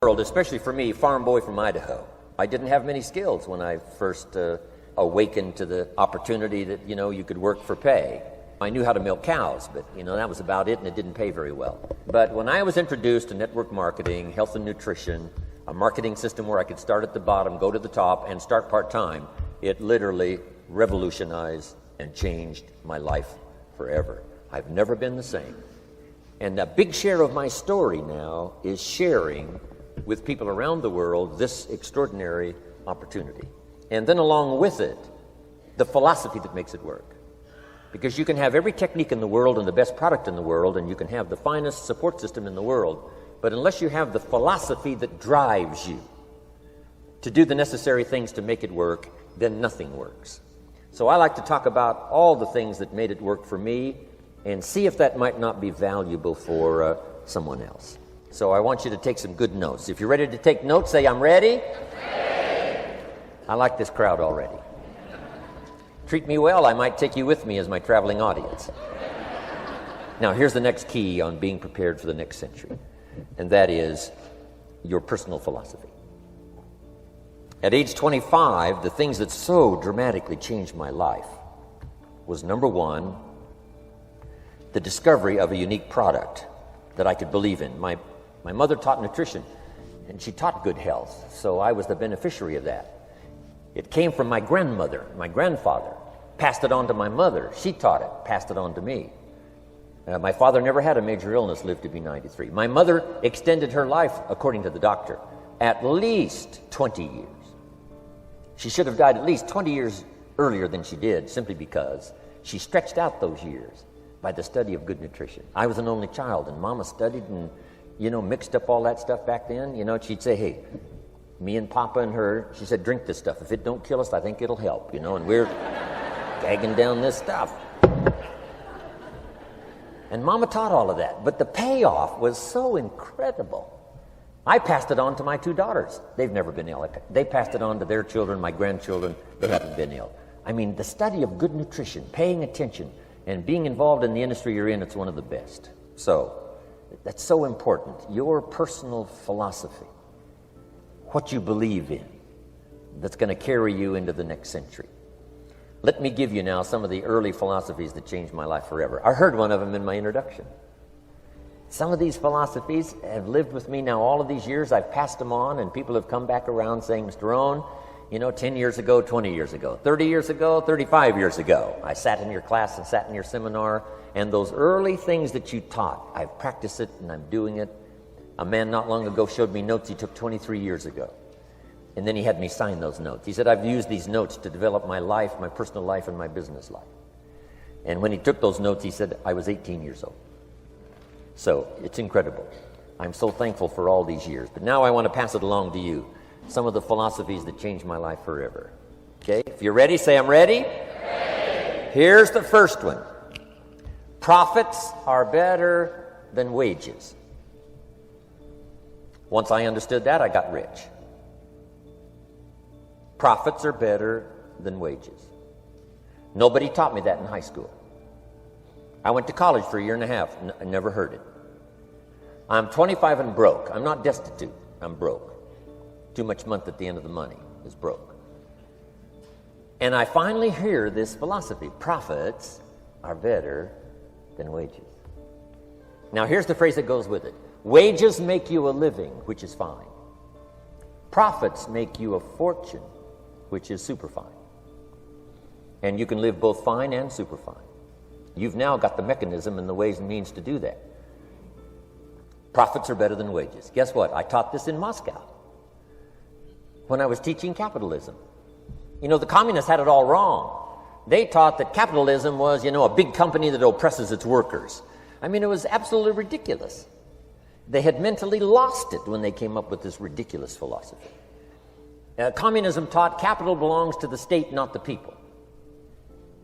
world, especially for me, farm boy from Idaho. I didn't have many skills when I first awakened to the opportunity that, you could work for pay. I knew how to milk cows, but, that was about it, and it didn't pay very well. But when I was introduced to network marketing, health and nutrition, a marketing system where I could start at the bottom, go to the top, and start part-time, it literally revolutionized and changed my life forever. I've never been the same. And a big share of my story now is sharing with people around the world this extraordinary opportunity. And then along with it, the philosophy that makes it work. Because you can have every technique in the world and the best product in the world, and you can have the finest support system in the world, but unless you have the philosophy that drives you to do the necessary things to make it work, then nothing works. So I like to talk about all the things that made it work for me and see if that might not be valuable for someone else. So I want you to take some good notes. If you're ready to take notes, say, I'm ready. Ready. I like this crowd already. Treat me well, I might take you with me as my traveling audience. Now, here's the next key on being prepared for the next century, and that is your personal philosophy. At age 25, the things that so dramatically changed my life was, number one, the discovery of a unique product that I could believe in. My mother taught nutrition, and she taught good health, so I was the beneficiary of that. It came from my grandmother, my grandfather, passed it on to my mother. She taught it, passed it on to me. My father never had a major illness, lived to be 93. My mother extended her life, according to the doctor, at least 20 years. She should have died at least 20 years earlier than she did, simply because she stretched out those years by the study of good nutrition. I was an only child, and Mama studied and, mixed up all that stuff back then. She'd say, hey, me and Papa and her, she said, drink this stuff. If it don't kill us, I think it'll help, and we're gagging down this stuff. And Mama taught all of that, but the payoff was so incredible. I passed it on to my two daughters. They've never been ill. They passed it on to their children, my grandchildren. They haven't been ill. I mean, the study of good nutrition, paying attention, and being involved in the industry you're in, it's one of the best. So, that's so important. Your personal philosophy, what you believe in, that's going to carry you into the next century. Let me give you now some of the early philosophies that changed my life forever. I heard one of them in my introduction. Some of these philosophies have lived with me now all of these years. I've passed them on, and people have come back around saying, Mr. Rohn, 10 years ago, 20 years ago, 30 years ago, 35 years ago, I sat in your class and sat in your seminar, and those early things that you taught, I've practiced it and I'm doing it. A man not long ago showed me notes he took 23 years ago. And then he had me sign those notes. He said, I've used these notes to develop my life, my personal life, and my business life. And when he took those notes, he said, I was 18 years old. So it's incredible. I'm so thankful for all these years. But now I want to pass it along to you. Some of the philosophies that changed my life forever. Okay? If you're ready, say, I'm ready. Ready. Here's the first one. Profits are better than wages. Once I understood that, I got rich. Profits are better than wages. Nobody taught me that in high school. I went to college for a year and a half. I never heard it. I'm 25 and broke. I'm not destitute. I'm broke. Too much month at the end of the money is broke. And I finally hear this philosophy. Profits are better than wages. Now here's the phrase that goes with it. Wages make you a living, which is fine. Profits make you a fortune, which is super fine. And you can live both fine and super fine. You've now got the mechanism and the ways and means to do that. Profits are better than wages. Guess what? I taught this in Moscow when I was teaching capitalism. The communists had it all wrong. They taught that capitalism was, a big company that oppresses its workers. I mean, it was absolutely ridiculous. They had mentally lost it when they came up with this ridiculous philosophy. Communism taught capital belongs to the state, not the people.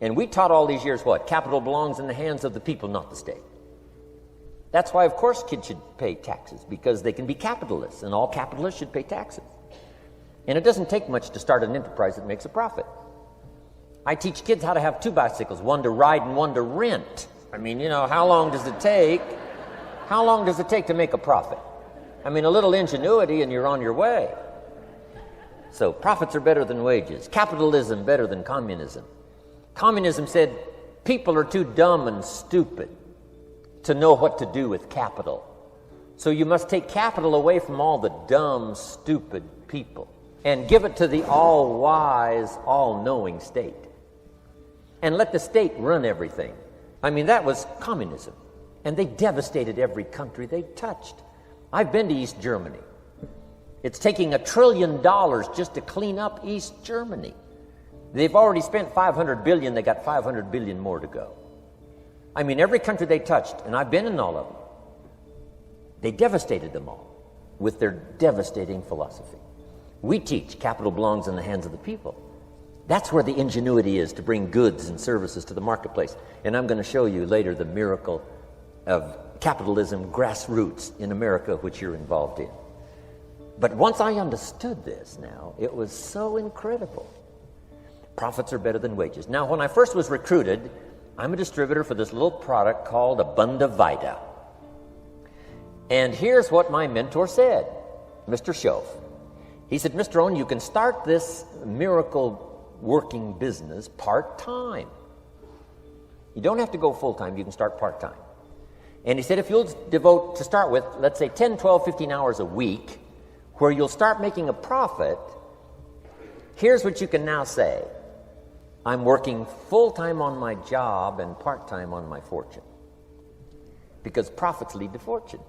And we taught all these years what? Capital belongs in the hands of the people, not the state. That's why, of course, kids should pay taxes, because they can be capitalists, and all capitalists should pay taxes. And it doesn't take much to start an enterprise that makes a profit. I teach kids how to have two bicycles, one to ride and one to rent. I mean, how long does it take? How long does it take to make a profit? I mean, a little ingenuity and you're on your way. So profits are better than wages. Capitalism better than communism. Communism said people are too dumb and stupid to know what to do with capital. So you must take capital away from all the dumb, stupid people and give it to the all-wise, all-knowing state. And let the state run everything. I mean, that was communism. And they devastated every country they touched. I've been to East Germany. It's taking $1 trillion just to clean up East Germany. They've already spent $500 billion. They got $500 billion more to go. I mean, every country they touched, and I've been in all of them, they devastated them all with their devastating philosophy. We teach capital belongs in the hands of the people. That's where the ingenuity is to bring goods and services to the marketplace. And I'm going to show you later the miracle of capitalism grassroots in America, which you're involved in. But once I understood this now, it was so incredible. Profits are better than wages. Now, when I first was recruited, I'm a distributor for this little product called Abunda Vita. And here's what my mentor said, Mr. Schoaf. He said, Mr. Rohn, you can start this miracle working business part-time. You don't have to go full-time, you can start part-time. And he said, if you'll devote, to start with, let's say 10, 12, 15 hours a week, where you'll start making a profit, here's what you can now say. I'm working full-time on my job and part-time on my fortune. Because profits lead to fortune.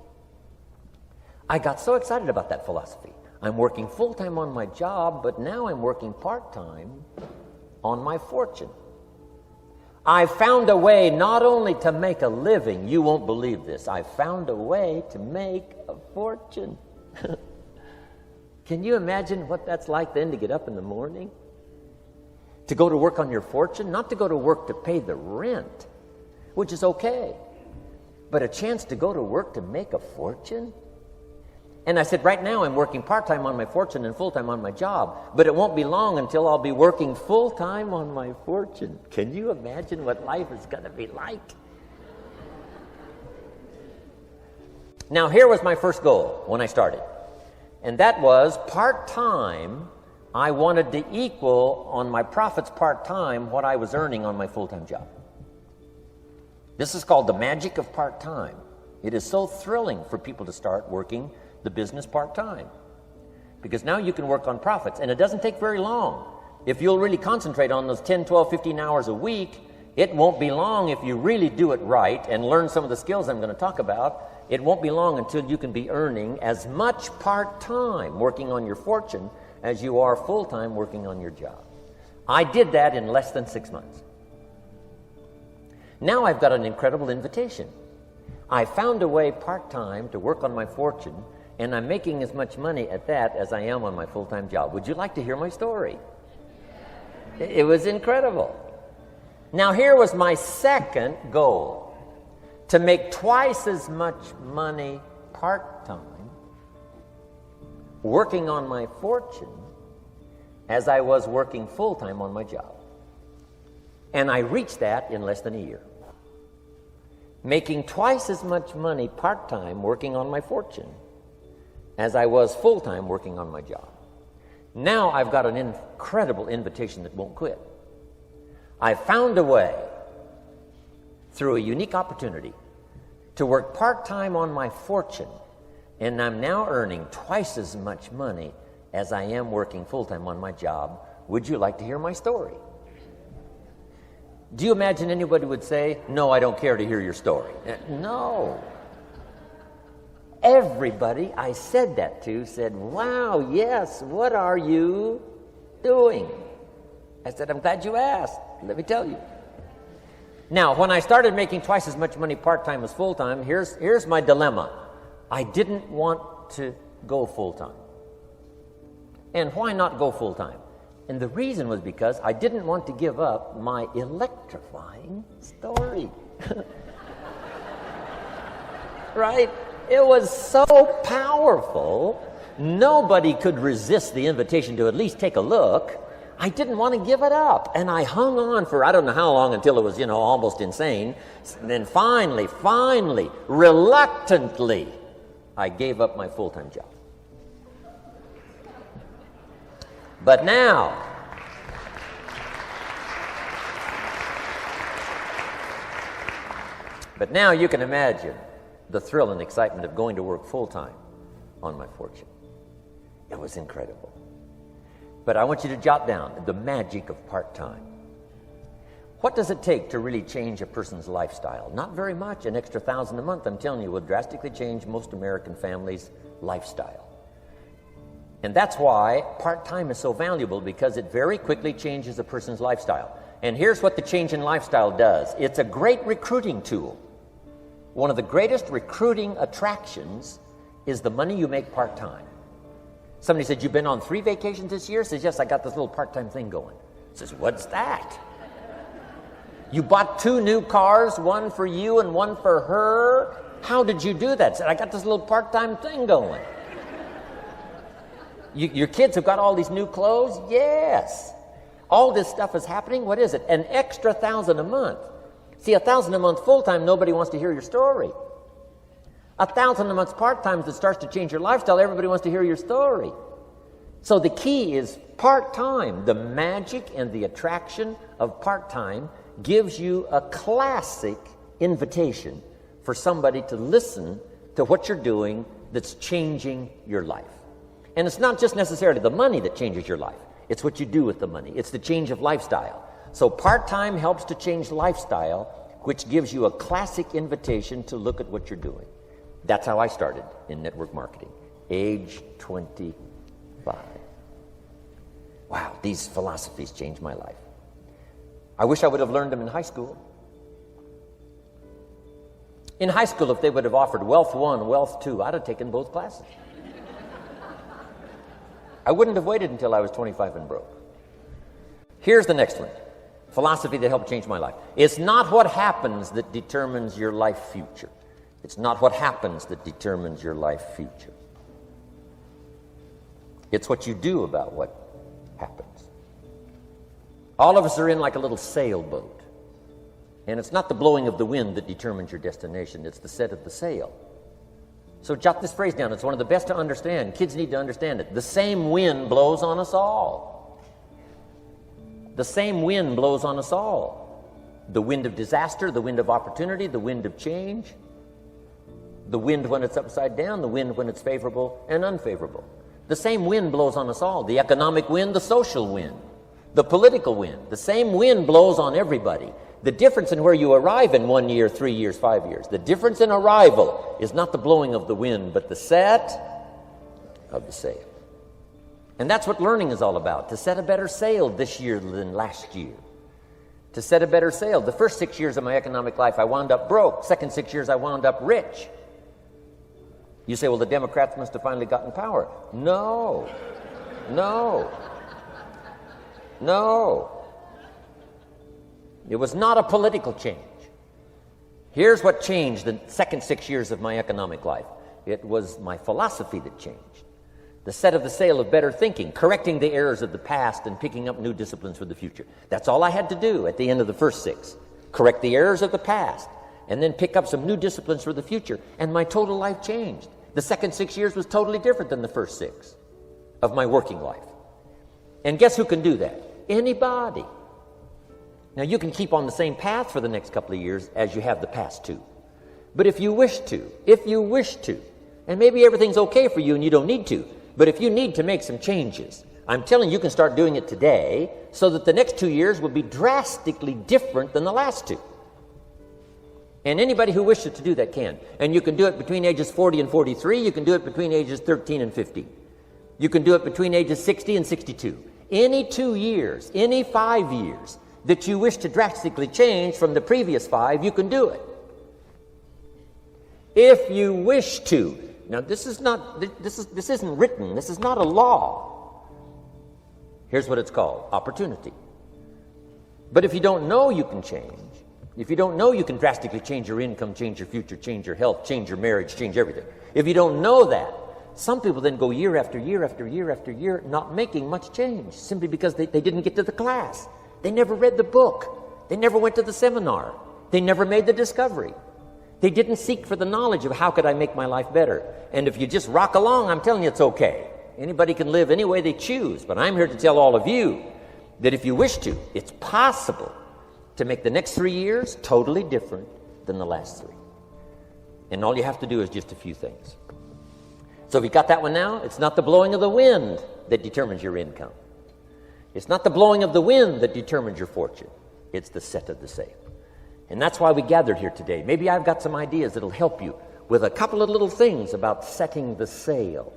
I got so excited about that philosophy. I'm working full-time on my job, but now I'm working part-time on my fortune. I found a way not only to make a living, you won't believe this, I found a way to make a fortune. Can you imagine what that's like then to get up in the morning? To go to work on your fortune? Not to go to work to pay the rent, which is okay, but a chance to go to work to make a fortune? And I said, right now I'm working part-time on my fortune and full-time on my job, but it won't be long until I'll be working full-time on my fortune. Can you imagine what life is going to be like? Now, here was my first goal when I started, and that was part-time. I wanted to equal on my profits part-time what I was earning on my full-time job. This is called the magic of part-time. It is so thrilling for people to start working the business part-time, because now you can work on profits, and it doesn't take very long. If you'll really concentrate on those 10, 12, 15 hours a week, it won't be long if you really do it right and learn some of the skills I'm going to talk about. It won't be long until you can be earning as much part-time working on your fortune as you are full-time working on your job. I did that in less than 6 months. Now I've got an incredible invitation. I found a way part-time to work on my fortune, and I'm making as much money at that as I am on my full-time job. Would you like to hear my story? It was incredible. Now, here was my second goal, to make twice as much money part-time working on my fortune as I was working full-time on my job. And I reached that in less than a year. Making twice as much money part-time working on my fortune as I was full-time working on my job. Now I've got an incredible invitation that won't quit. I found a way, through a unique opportunity, to work part-time on my fortune, and I'm now earning twice as much money as I am working full-time on my job. Would you like to hear my story? Do you imagine anybody would say, no, I don't care to hear your story? No. Everybody I said that to said, wow, yes, what are you doing? I said, I'm glad you asked. Let me tell you. Now, when I started making twice as much money part-time as full-time, here's my dilemma. I didn't want to go full-time. And why not go full-time? And the reason was because I didn't want to give up my electrifying story. Right? It was so powerful, nobody could resist the invitation to at least take a look. I didn't want to give it up. And I hung on for I don't know how long until it was, almost insane. And then finally, reluctantly, I gave up my full-time job. But now, you can imagine the thrill and excitement of going to work full-time on my fortune. It was incredible. But I want you to jot down the magic of part-time. What does it take to really change a person's lifestyle? Not very much. An extra $1,000 a month, I'm telling you, will drastically change most American families' lifestyle. And that's why part-time is so valuable, because it very quickly changes a person's lifestyle. And here's what the change in lifestyle does. It's a great recruiting tool. One of the greatest recruiting attractions is the money you make part-time. Somebody said, "You've been on 3 vacations this year?" Says, "Yes, I got this little part-time thing going." Says, "What's that?" "You bought 2 new cars, one for you and one for her. How did you do that?" Said, "I got this little part-time thing going." Your kids have got all these new clothes? Yes. All this stuff is happening. What is it? An extra $1,000 a month. See, $1,000 a month full-time, nobody wants to hear your story. $1,000 a month part-time that starts to change your lifestyle, everybody wants to hear your story. So the key is part-time. The magic and the attraction of part-time gives you a classic invitation for somebody to listen to what you're doing that's changing your life. And it's not just necessarily the money that changes your life. It's what you do with the money. It's the change of lifestyle. So part-time helps to change lifestyle, which gives you a classic invitation to look at what you're doing. That's how I started in network marketing, age 25. Wow, these philosophies changed my life. I wish I would have learned them in high school. In high school, if they would have offered Wealth 1, Wealth 2, I'd have taken both classes. I wouldn't have waited until I was 25 and broke. Here's the next one. Philosophy that helped change my life. It's not what happens that determines your life future. It's not what happens that determines your life future. It's what you do about what happens. All of us are in like a little sailboat. And it's not the blowing of the wind that determines your destination. It's the set of the sail. So jot this phrase down. It's one of the best to understand. Kids need to understand it. The same wind blows on us all. The same wind blows on us all. The wind of disaster, the wind of opportunity, the wind of change. The wind when it's upside down, the wind when it's favorable and unfavorable. The same wind blows on us all. The economic wind, the social wind, the political wind. The same wind blows on everybody. The difference in where you arrive in 1 year, 3 years, 5 years, the difference in arrival is not the blowing of the wind, but the set of the sail. And that's what learning is all about, to set a better sail this year than last year. To set a better sail. The first 6 years of my economic life, I wound up broke. Second 6 years, I wound up rich. You say, well, the Democrats must have finally gotten power. No. No. No. It was not a political change. Here's what changed the second 6 years of my economic life. It was my philosophy that changed. The set of the sail of better thinking, correcting the errors of the past and picking up new disciplines for the future. That's all I had to do at the end of the first 6. Correct the errors of the past and then pick up some new disciplines for the future. And my total life changed. The second 6 years was totally different than the first 6 of my working life. And guess who can do that? Anybody. Now, you can keep on the same path for the next couple of years as you have the past 2. But if you wish to, and maybe everything's okay for you and you don't need to, but if you need to make some changes, I'm telling you, you can start doing it today so that the next 2 years will be drastically different than the last 2. And anybody who wishes to do that can. And you can do it between ages 40 and 43. You can do it between ages 13 and 15. You can do it between ages 60 and 62. Any 2 years, any 5 years that you wish to drastically change from the previous 5, you can do it. If you wish to. Now, this isn't written. This is not a law. Here's what it's called: opportunity. But if you don't know you can change, if you don't know you can drastically change your income, change your future, change your health, change your marriage, change everything, if you don't know that, some people then go year after year after year after year not making much change simply because they didn't get to the class. They never read the book. They never went to the seminar. They never made the discovery. They didn't seek for the knowledge of how could I make my life better. And if you just rock along, I'm telling you it's okay. Anybody can live any way they choose, but I'm here to tell all of you that if you wish to, it's possible to make the next 3 years totally different than the last 3. And all you have to do is just a few things. So if you got that one now, it's not the blowing of the wind that determines your income. It's not the blowing of the wind that determines your fortune. It's the set of the sail. And that's why we gathered here today. Maybe I've got some ideas that'll help you with a couple of little things about setting the sail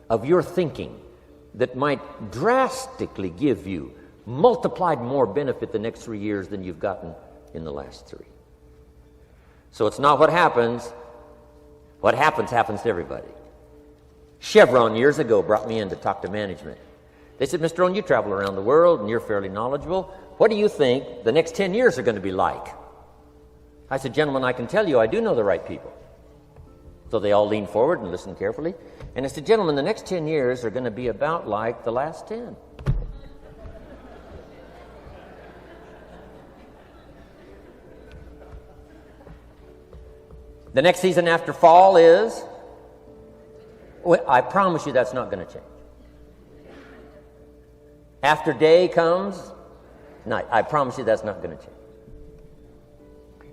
of your thinking that might drastically give you multiplied more benefit the next 3 years than you've gotten in the last 3. So it's not what happens. What happens to everybody. Chevron years ago brought me in to talk to management. They said, Mr. Rohn, you travel around the world and you're fairly knowledgeable. What do you think the next 10 years are going to be like? I said, gentlemen, I can tell you I do know the right people. So they all leaned forward and listened carefully. And I said, gentlemen, the next 10 years are going to be about like the last 10. The next season after fall is, well, I promise you that's not going to change. After day comes night. I promise you that's not going to change.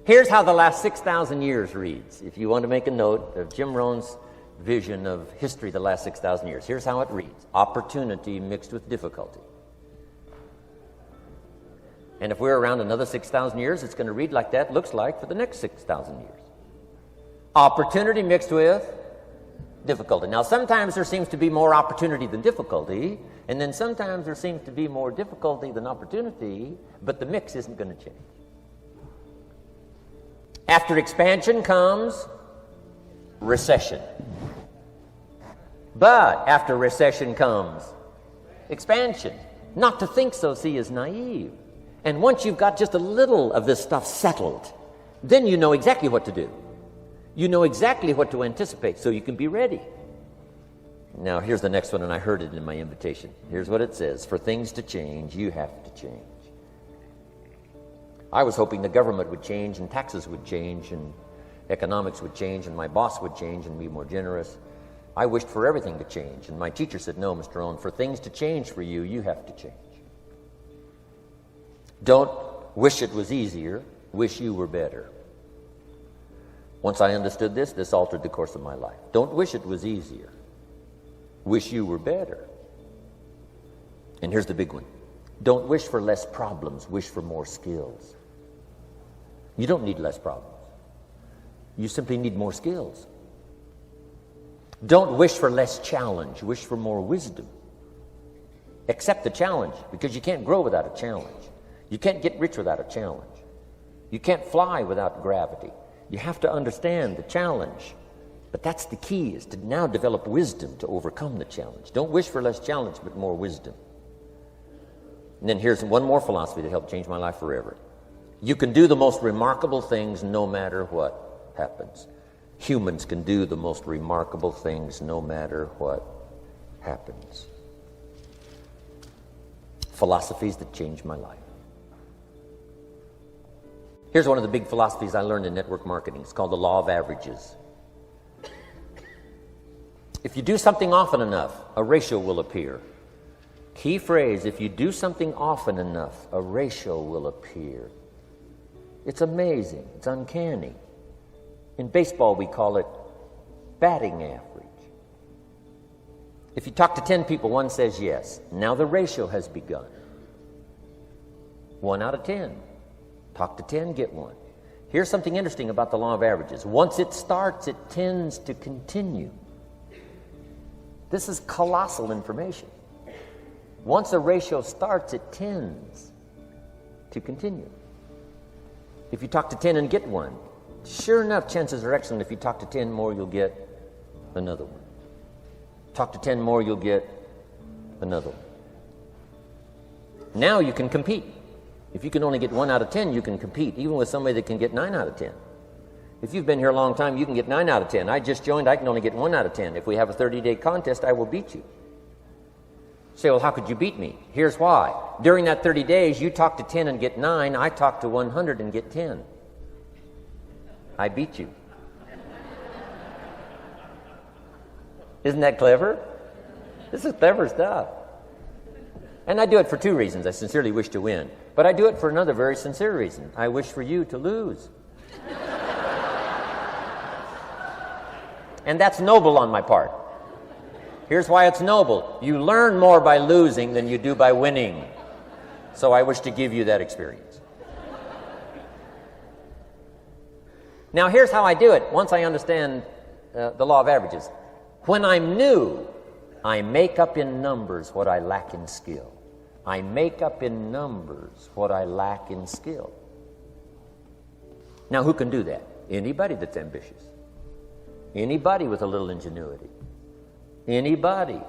Here's how the last 6,000 years reads. If you want to make a note of Jim Rohn's vision of history the last 6,000 years, here's how it reads. Opportunity mixed with difficulty. And if we're around another 6,000 years, it's going to read like that looks like for the next 6,000 years. Opportunity mixed with difficulty. Now, sometimes there seems to be more opportunity than difficulty, and then sometimes there seems to be more difficulty than opportunity, but the mix isn't going to change. After expansion comes recession. But after recession comes expansion. Not to think so, see, is naive. And once you've got just a little of this stuff settled, then you know exactly what to do. You know exactly what to anticipate, so you can be ready. Now, here's the next one, and I heard it in my invitation. Here's what it says. For things to change, you have to change. I was hoping the government would change, and taxes would change, and economics would change, and my boss would change and be more generous. I wished for everything to change, and my teacher said, no, Mr. Rohn, for things to change for you, you have to change. Don't wish it was easier, wish you were better. Once I understood this altered the course of my life. Don't wish it was easier. Wish you were better. And here's the big one. Don't wish for less problems. Wish for more skills. You don't need less problems. You simply need more skills. Don't wish for less challenge. Wish for more wisdom. Accept the challenge, because you can't grow without a challenge. You can't get rich without a challenge. You can't fly without gravity. You have to understand the challenge. But that's the key, is to now develop wisdom to overcome the challenge. Don't wish for less challenge, but more wisdom. And then here's one more philosophy that helped change my life forever. You can do the most remarkable things no matter what happens. Humans can do the most remarkable things no matter what happens. Philosophies that changed my life. Here's one of the big philosophies I learned in network marketing. It's called the law of averages. If you do something often enough, a ratio will appear. Key phrase, if you do something often enough, a ratio will appear. It's amazing. It's uncanny. In baseball, we call it batting average. If you talk to 10 people, one says yes. Now the ratio has begun. 1 out of 10. Talk to 10, get 1. Here's something interesting about the law of averages. Once it starts, it tends to continue. This is colossal information. Once a ratio starts, it tends to continue. If you talk to 10 and get 1, sure enough, chances are excellent. If you talk to 10 more, you'll get another one. Talk to 10 more, you'll get another one. Now you can compete. If you can only get 1 out of 10, you can compete, even with somebody that can get 9 out of 10. If you've been here a long time, you can get 9 out of 10. I just joined, I can only get 1 out of 10. If we have a 30-day contest, I will beat you. Say, well, how could you beat me? Here's why. During that 30 days, you talk to 10 and get 9. I talk to 100 and get 10. I beat you. Isn't that clever? This is clever stuff. And I do it for two reasons. I sincerely wish to win. But I do it for another very sincere reason. I wish for you to lose. And that's noble on my part. Here's why it's noble. You learn more by losing than you do by winning. So I wish to give you that experience. Now here's how I do it once I understand the law of averages. When I'm new, I make up in numbers what I lack in skill. I make up in numbers what I lack in skill. Now who can do that? Anybody that's ambitious. Anybody with a little ingenuity. Anybody.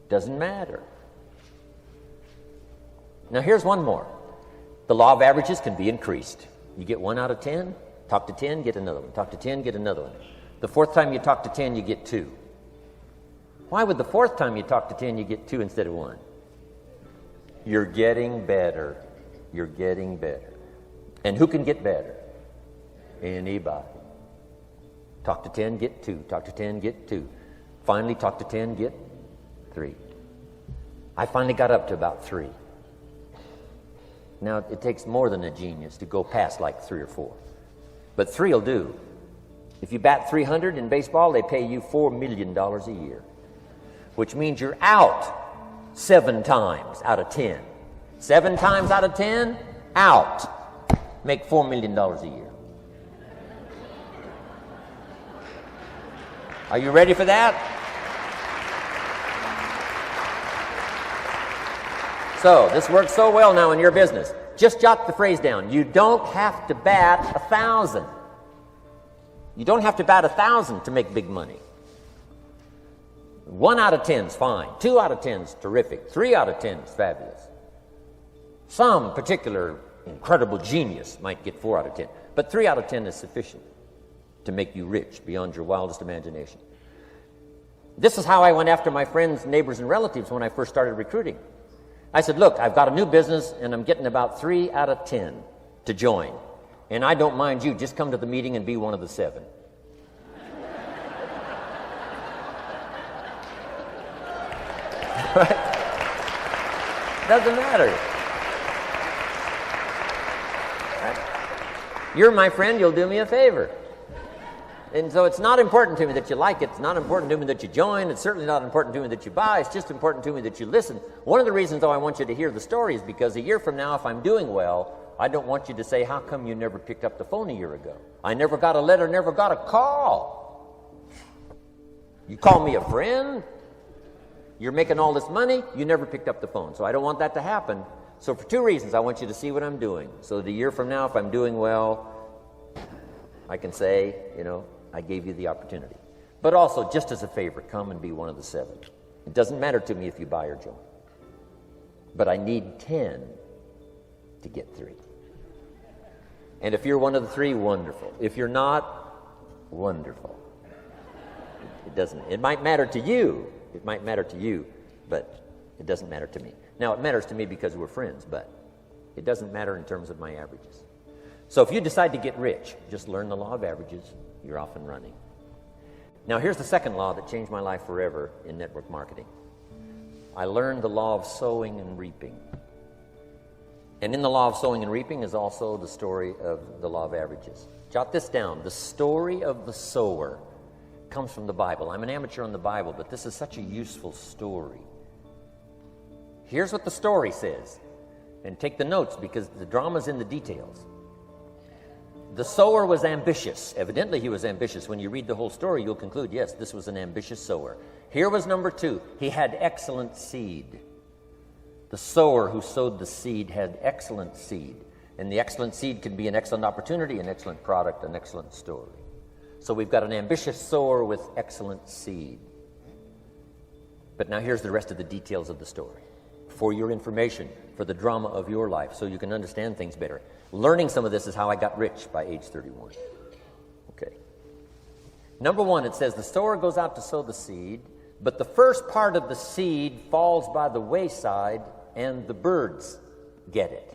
Doesn't matter. Now here's one more. The law of averages can be increased. You get 1 out of 10, talk to 10, get another one. Talk to 10, get another one. The fourth time you talk to 10, you get 2. Why would the fourth time you talk to 10, you get 2 instead of 1? You're getting better. You're getting better. And who can get better? Anybody. Talk to 10, get 2. Talk to 10, get 2. Finally, talk to 10, get 3. I finally got up to about 3. Now, it takes more than a genius to go past like 3 or 4. But 3 will do. If you bat 300 in baseball, they pay you $4 million a year, which means you're out 7 times out of 10. 7 times out of 10, out. Make $4 million a year. Are you ready for that? So, this works so well now in your business. Just jot the phrase down. You don't have to bat 1,000. You don't have to bat 1,000 to make big money. 1 out of 10 is fine. 2 out of 10 is terrific. 3 out of 10 is fabulous. Some particular incredible genius might get 4 out of 10. But 3 out of 10 is sufficient to make you rich beyond your wildest imagination. This is how I went after my friends, neighbors, and relatives when I first started recruiting. I said, look, I've got a new business, and I'm getting about 3 out of 10 to join. And I don't mind you. Just come to the meeting and be one of the 7. Right? Doesn't matter. Right? You're my friend. You'll do me a favor. And so it's not important to me that you like it. It's not important to me that you join. It's certainly not important to me that you buy. It's just important to me that you listen. One of the reasons, though, I want you to hear the story is because a year from now, if I'm doing well, I don't want you to say, how come you never picked up the phone a year ago? I never got a letter, never got a call. You call me a friend? You're making all this money? You never picked up the phone. So I don't want that to happen. So for 2 reasons, I want you to see what I'm doing. So that a year from now, if I'm doing well, I can say, I gave you the opportunity. But also, just as a favor, come and be one of the 7. It doesn't matter to me if you buy or join. But I need 10 to get 3. And if you're one of the 3, wonderful. If you're not, wonderful. It might matter to you. It might matter to you, but it doesn't matter to me. Now, it matters to me because we're friends, but it doesn't matter in terms of my averages. So if you decide to get rich, just learn the law of averages. You're off and running. Now, here's the second law that changed my life forever in network marketing. I learned the law of sowing and reaping. And in the law of sowing and reaping is also the story of the law of averages. Jot this down. The story of the sower comes from the Bible. I'm an amateur on the Bible, but this is such a useful story. Here's what the story says. And take the notes because the drama's in the details. The sower was ambitious. Evidently, he was ambitious. When you read the whole story, you'll conclude, yes, this was an ambitious sower. Here was number 2. He had excellent seed. The sower who sowed the seed had excellent seed. And the excellent seed can be an excellent opportunity, an excellent product, an excellent story. So we've got an ambitious sower with excellent seed. But now here's the rest of the details of the story. For your information, for the drama of your life, so you can understand things better. Learning some of this is how I got rich by age 31. Okay. Number 1, it says the sower goes out to sow the seed, but the first part of the seed falls by the wayside and the birds get it.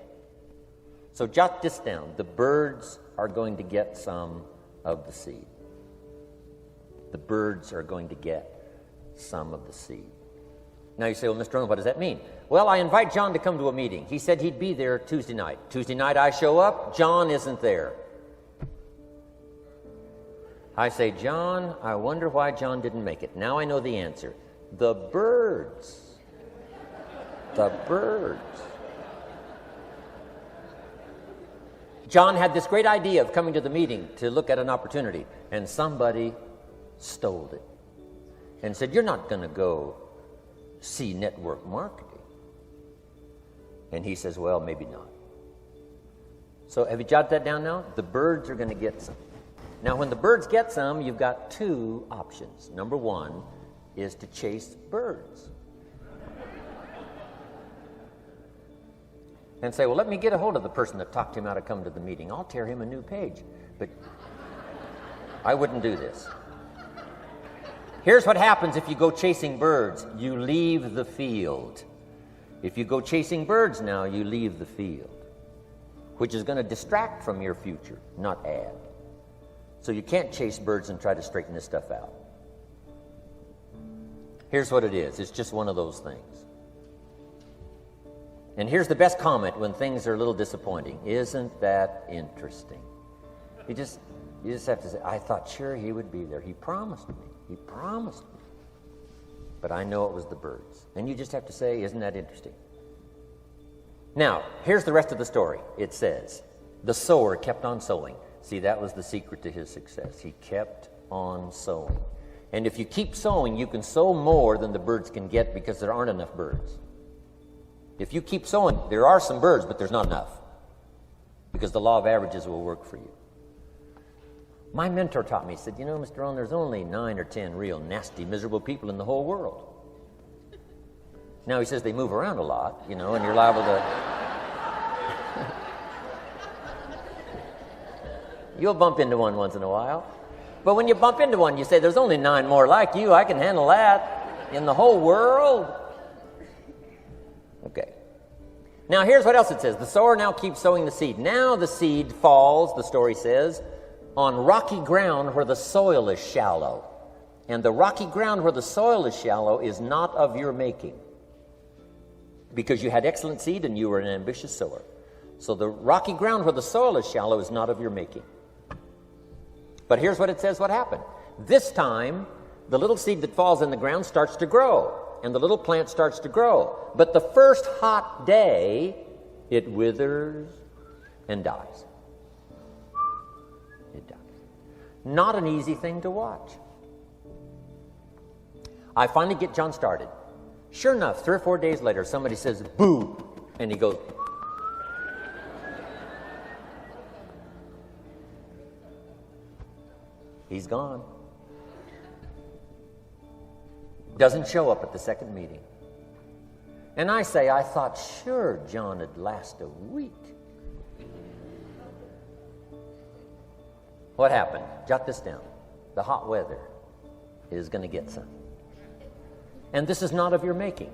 So jot this down. The birds are going to get some of the seed. The birds are going to get some of the seed. Now you say, well, Mr. Rohn, what does that mean? Well, I invite John to come to a meeting. He said he'd be there Tuesday night. Tuesday night I show up, John isn't there. I say, John, I wonder why John didn't make it. Now I know the answer. The birds. The birds. John had this great idea of coming to the meeting to look at an opportunity, and somebody stole it and said, you're not going to go see network marketing. And he says, well, maybe not. So have you jotted that down now? The birds are going to get some. Now, when the birds get some, you've got two options. Number one is to chase birds. And say, well, let me get a hold of the person that talked him out of coming to the meeting. I'll tear him a new page. But I wouldn't do this. Here's what happens if you go chasing birds. You leave the field. If you go chasing birds now, you leave the field, which is going to distract from your future, not add. So you can't chase birds and try to straighten this stuff out. Here's what it is. It's just one of those things. And here's the best comment when things are a little disappointing. Isn't that interesting? You just have to say, I thought sure he would be there. He promised me. He promised me. But I know it was the birds. And you just have to say, isn't that interesting? Now, here's the rest of the story. It says, the sower kept on sowing. See, that was the secret to his success. He kept on sowing. And if you keep sowing, you can sow more than the birds can get because there aren't enough birds. If you keep sowing, there are some birds, but there's not enough. Because the law of averages will work for you. My mentor taught me, he said, you know, Mr. Rohn, there's only 9 or 10 real nasty, miserable people in the whole world. Now he says they move around a lot, you know, and you're liable to... You'll bump into one once in a while. But when you bump into one, you say, there's only 9 more like you. I can handle that in the whole world. Okay. Now here's what else it says. The sower now keeps sowing the seed. Now the seed falls, the story says, on rocky ground where the soil is shallow. And the rocky ground where the soil is shallow is not of your making. Because you had excellent seed and you were an ambitious sower. So the rocky ground where the soil is shallow is not of your making. But here's what it says what happened. This time, the little seed that falls in the ground starts to grow. And the little plant starts to grow. But the first hot day, it withers and dies. It dies. Not an easy thing to watch. I finally get John started. Sure enough, 3 or 4 days later, somebody says, boo, and he goes, he's gone. Doesn't show up at the second meeting. And I say, I thought sure John would last a week. What happened? Jot this down. The hot weather is going to get some. And this is not of your making.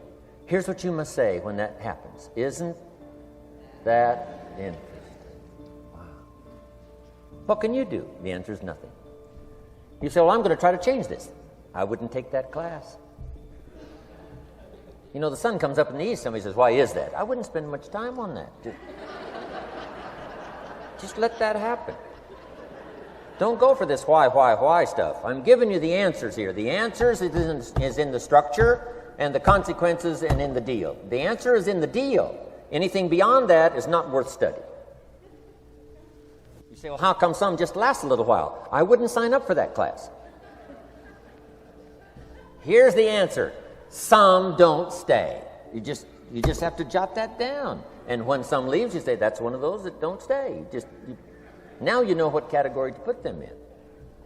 Here's what you must say when that happens. Isn't that interesting? Wow. What can you do? The answer is nothing. You say, well, I'm going to try to change this. I wouldn't take that class. You know, the sun comes up in the east. Somebody says, why is that? I wouldn't spend much time on that. Just let that happen. Don't go for this why stuff. I'm giving you the answers here. The answers is in the structure and the consequences and in the deal. The answer is in the deal. Anything beyond that is not worth study. You say, well, how come some just last a little while? I wouldn't sign up for that class. Here's the answer. Some don't stay. You just have to jot that down. And when some leaves, you say, that's one of those that don't stay. Now you know what category to put them in.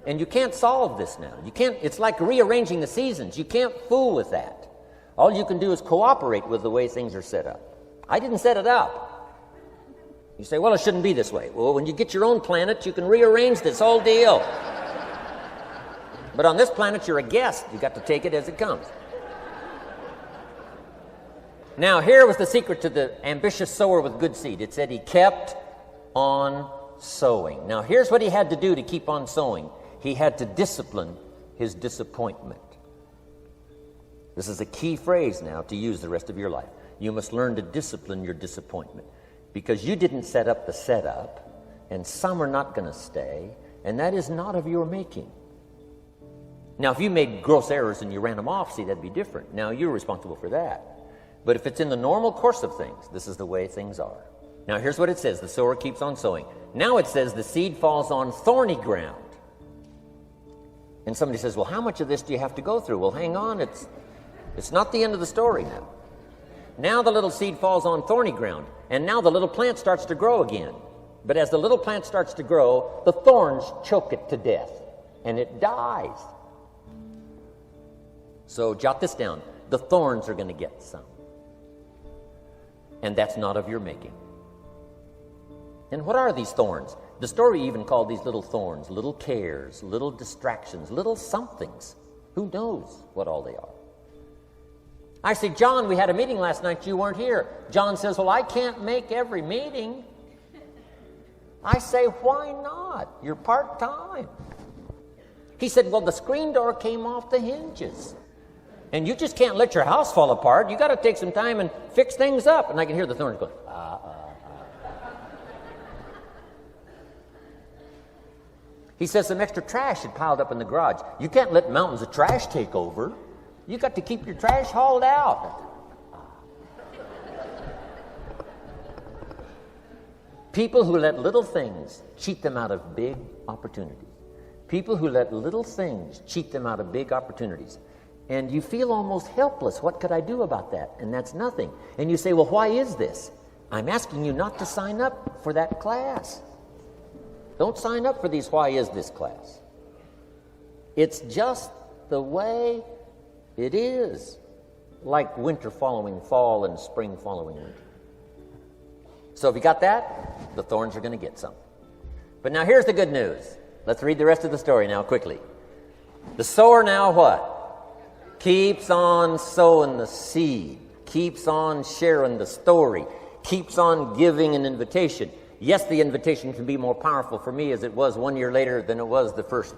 And you can't solve this now. You can't. It's like rearranging the seasons. You can't fool with that. All you can do is cooperate with the way things are set up. I didn't set it up. You say, well, it shouldn't be this way. Well, when you get your own planet, you can rearrange this whole deal. But on this planet, you're a guest. You got to take it as it comes. Now, here was the secret to the ambitious sower with good seed. It said he kept on sowing. Now, here's what he had to do to keep on sowing. He had to discipline his disappointment. This is a key phrase now to use the rest of your life. You must learn to discipline your disappointment, because you didn't set up the setup, and some are not going to stay, and that is not of your making. Now, if you made gross errors and you ran them off, see, that'd be different. Now, you're responsible for that. But if it's in the normal course of things, this is the way things are. Now, here's what it says. The sower keeps on sowing. Now it says the seed falls on thorny ground. And somebody says, well, how much of this do you have to go through? Well, hang on. It's not the end of the story now. Now the little seed falls on thorny ground. And now the little plant starts to grow again. But as the little plant starts to grow, the thorns choke it to death. And it dies. So jot this down. The thorns are going to get some. And that's not of your making. And what are these thorns? The story even called these little thorns, little cares, little distractions, little somethings. Who knows what all they are? I say, John, we had a meeting last night. You weren't here. John says, well, I can't make every meeting. I say, why not? You're part-time. He said, well, the screen door came off the hinges. And you just can't let your house fall apart. You got to take some time and fix things up. And I can hear the thorns going, He says some extra trash had piled up in the garage. You can't let mountains of trash take over. You got to keep your trash hauled out. People who let little things cheat them out of big opportunities. People who let little things cheat them out of big opportunities. And you feel almost helpless. What could I do about that? And that's nothing. And you say, well, why is this? I'm asking you not to sign up for that class. Don't sign up for these why is this class. It's just the way it is. Like winter following fall and spring following winter. So if you got that, the thorns are going to get some. But now here's the good news. Let's read the rest of the story now quickly. The sower now what? Keeps on sowing the seed. Keeps on sharing the story. Keeps on giving an invitation. Yes, the invitation can be more powerful for me as it was 1 year later than it was the first